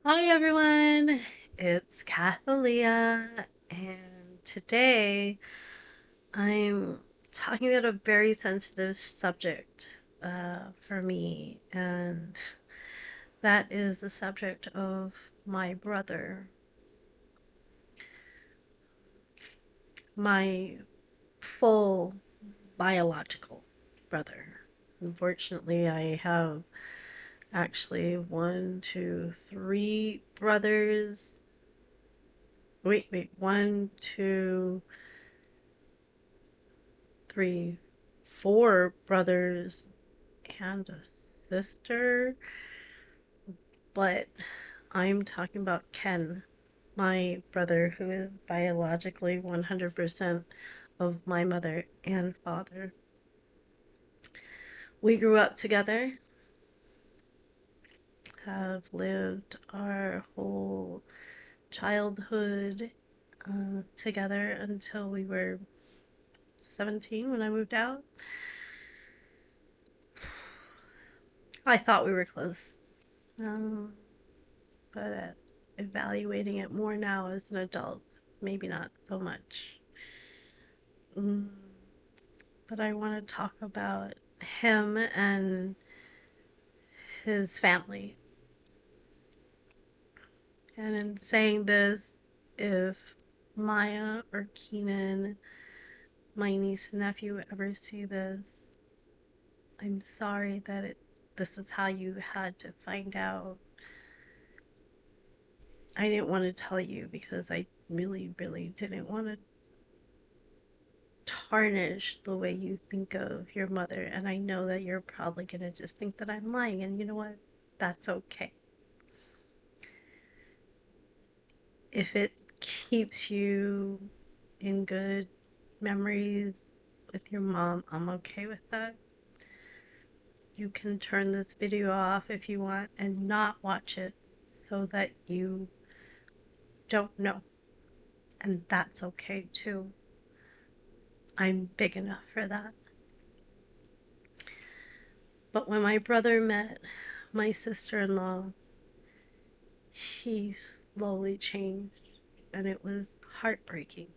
Hi everyone, it's Catheliya, and today I'm talking about a very sensitive subject for me, and that is the subject of my brother, my full biological brother. Unfortunately, I have actually one, two, three brothers. Wait, one, two, three, four brothers and a sister, but I'm talking about Ken, my brother, who is biologically 100% of my mother and father. We grew up together, have lived our whole childhood together until we were 17 when I moved out. I thought we were close. Um, but evaluating it more now as an adult, maybe not so much. Mm, but I want to talk about him and his family. And in saying this, if Maya or Keenan, my niece and nephew, ever see this, I'm sorry that this is how you had to find out. I didn't want to tell you because I really, really didn't want to tarnish the way you think of your mother. And I know that you're probably going to just think that I'm lying. And you know what? That's okay. If it keeps you in good memories with your mom, I'm okay with that. You can turn this video off if you want and not watch it so that you don't know. And that's okay too. I'm big enough for that. But when my brother met my sister in law, he slowly changed, and it was heartbreaking.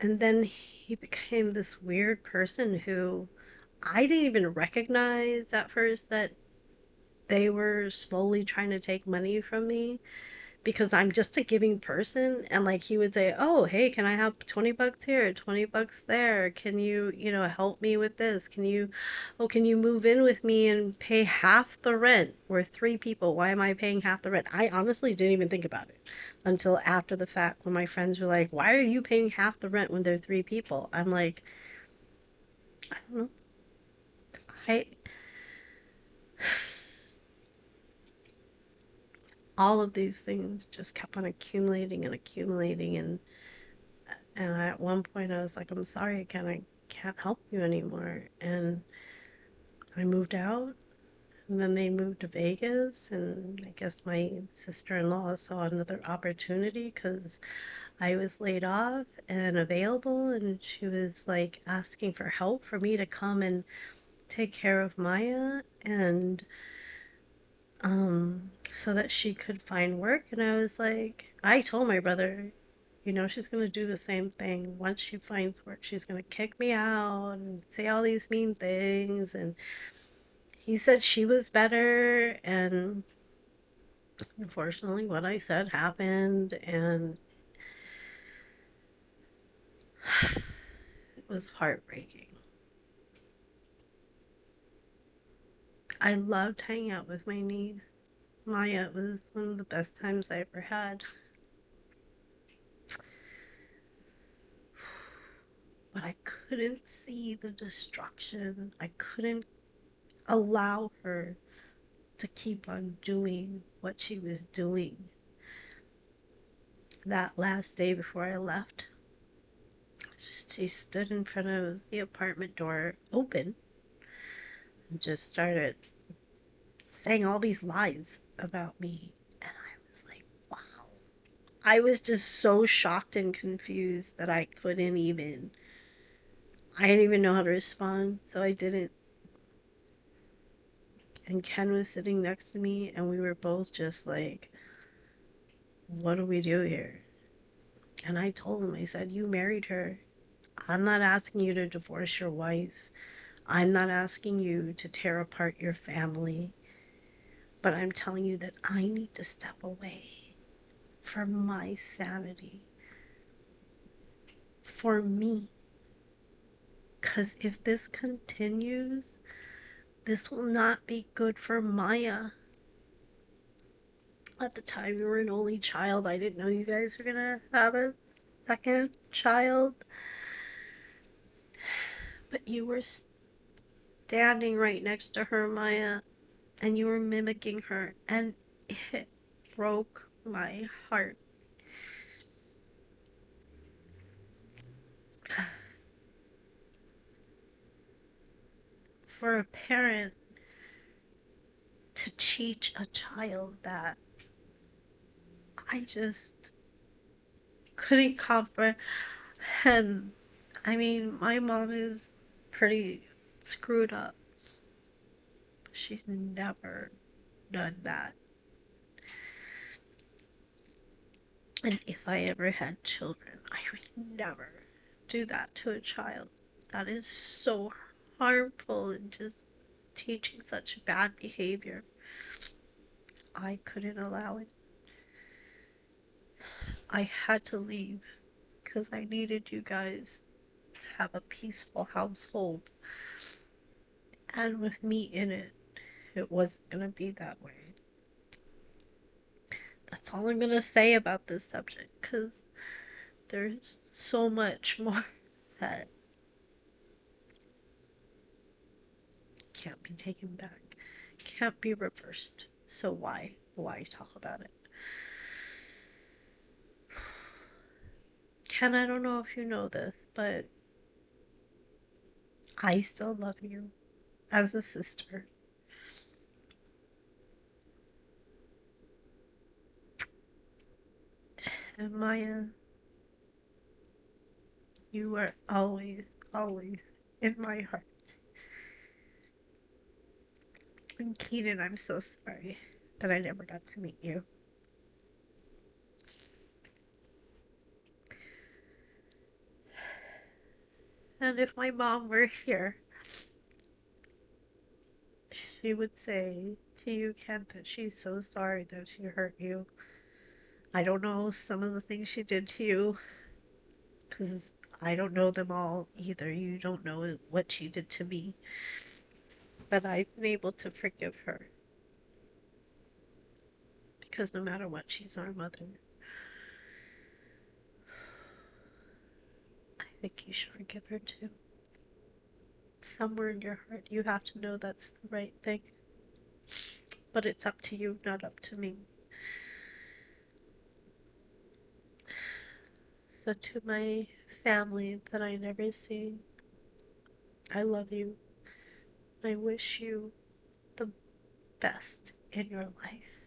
And then he became this weird person who I didn't even recognize at first that they were slowly trying to take money from me because I'm just a giving person. And like he would say, "Oh, hey, can I have 20 bucks here, 20 bucks there? Can you help me with this? Can you move in with me and pay half the rent? We're three people. Why am I paying half the rent?" I honestly didn't even think about it until after the fact when my friends were like, "Why are you paying half the rent when there are three people?" I'm like, I don't know. I all of these things just kept on accumulating and accumulating, and at one point I was like, I'm sorry, I can't help you anymore. And I moved out, and then they moved to Vegas, and I guess my sister-in-law saw another opportunity because I was laid off and available, and she was like asking for help for me to come and take care of Maya and so that she could find work. And I was like, I told my brother, she's going to do the same thing. Once she finds work, she's going to kick me out and say all these mean things. And he said she was better. And unfortunately, what I said happened. And it was heartbreaking. I loved hanging out with my niece. Maya. It was one of the best times I ever had. But I couldn't see the destruction. I couldn't allow her to keep on doing what she was doing. That last day before I left, she stood in front of the apartment door open and just started saying all these lies about me. And I was like, wow. I was just so shocked and confused that I didn't even know how to respond. So I didn't. And Ken was sitting next to me, and we were both just like, what do we do here? And I told him, I said, you married her. I'm not asking you to divorce your wife. I'm not asking you to tear apart your family. But I'm telling you that I need to step away for my sanity, for me. Because if this continues, this will not be good for Maya. At the time, you were an only child. I didn't know you guys were gonna have a second child. But you were standing right next to her, Maya, and you were mimicking her, and it broke my heart. For a parent to teach a child that, I just couldn't comprehend. I mean, my mom is pretty screwed up. She's never done that. And if I ever had children, I would never do that to a child. That is so harmful and just teaching such bad behavior. I couldn't allow it. I had to leave because I needed you guys to have a peaceful household. And with me in it, it wasn't going to be that way. That's all I'm going to say about this subject because there's so much more that can't be taken back, can't be reversed. So why talk about it? Ken, I don't know if you know this, but I still love you as a sister. And Maya, you are always, always in my heart. And Keenan, I'm so sorry that I never got to meet you. And if my mom were here, she would say to you, Ken, that she's so sorry that she hurt you. I don't know some of the things she did to you, because I don't know them all either. You don't know what she did to me. But I've been able to forgive her because no matter what, she's our mother. I think you should forgive her too. Somewhere in your heart, you have to know that's the right thing. But it's up to you, not up to me. So, to my family that I never see, I love you. I wish you the best in your life.